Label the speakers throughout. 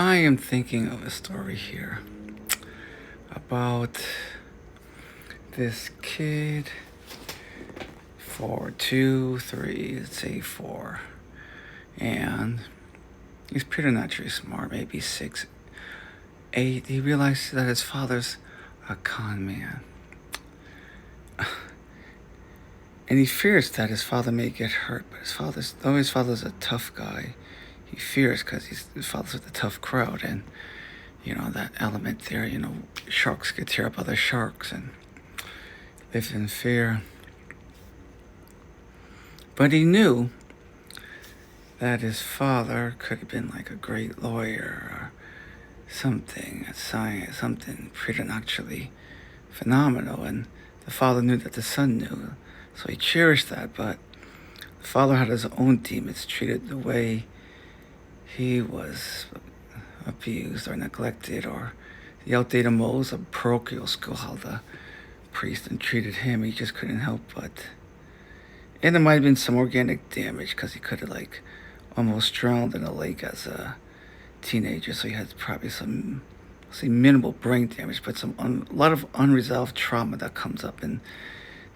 Speaker 1: I am thinking of a story here about this kid, 2, 3, let's say 4, and he's preternaturally smart, maybe 6, 8. He realized that his father's a con man. And he fears that his father may get hurt, but though his father's a tough guy, he fears because his father's with a tough crowd, and that element there, sharks could tear up other sharks and live in fear. But he knew that his father could have been like a great lawyer or something, a science, something preternaturally phenomenal, and the father knew that the son knew, so he cherished that. But the father had his own demons, treated the way he was abused or neglected, or the outdated modes of parochial school, how the priest treated him. He just couldn't help but. And there might have been some organic damage because he could have almost drowned in a lake as a teenager, so he had probably some minimal brain damage, but a lot of unresolved trauma that comes up in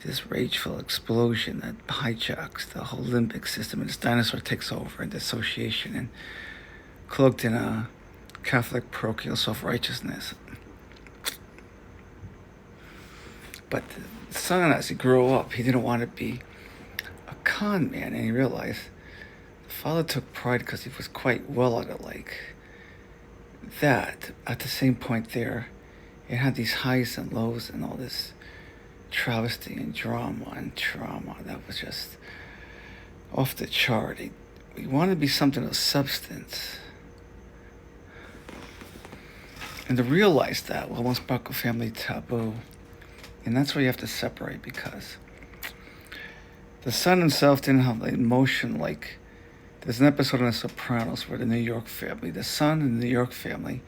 Speaker 1: this rageful explosion that hijacks the whole limbic system, and this dinosaur takes over in dissociation and cloaked in a Catholic parochial self-righteousness. But the son, as he grew up, he didn't want to be a con man, and he realized the father took pride because he was quite well at it like that. At the same point there, it had these highs and lows and all this travesty and drama and trauma that was just off the chart. He wanted to be something of substance. And to realize that almost broke a family taboo. And that's where you have to separate, because the son himself didn't have the emotion like. There's an episode on The Sopranos where the New York family, the son in the New York family,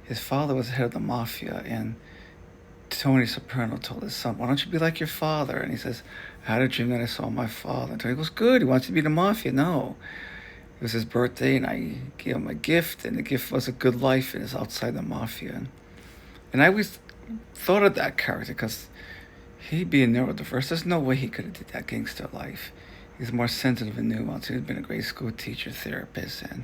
Speaker 1: his father was the head of the mafia, and Tony Soprano told his son, "Why don't you be like your father?" And he says, "I had a dream that I saw my father." And Tony goes, "Good, he wants to be the mafia." No. It was his birthday, and I gave him a gift, and the gift was a good life, and it's outside the mafia. And I always thought of that character because he'd be a neurodiverse. There's no way he could have did that gangster life. He's more sensitive and nuanced. He's been a great school teacher, therapist, and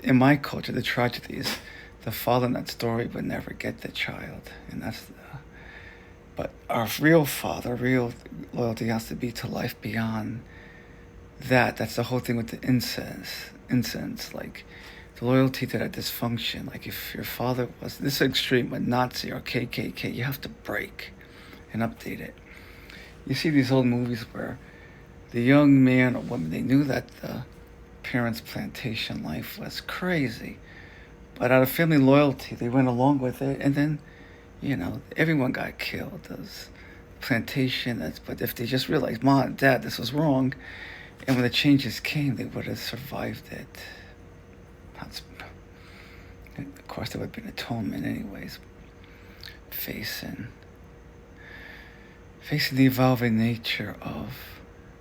Speaker 1: in my culture, the tragedy is the father in that story would never get the child, and but our real father, real loyalty has to be to life beyond that. That's the whole thing with the incense, like the loyalty to that dysfunction. Like if your father was this extreme, a Nazi or KKK, you have to break and update it. You see these old movies where the young man or woman, they knew that the parents' plantation life was crazy, but out of family loyalty, they went along with it, and then, everyone got killed. Those plantation, but if they just realized, Mom and Dad, this was wrong, and when the changes came, they would have survived it. Of course, there would have been atonement anyways, facing the evolving nature of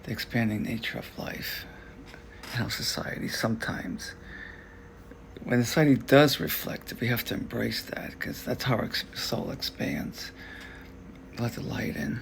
Speaker 1: the expanding nature of life, and how society sometimes, when society does reflect it, we have to embrace that, because that's how our soul expands. Let the light in.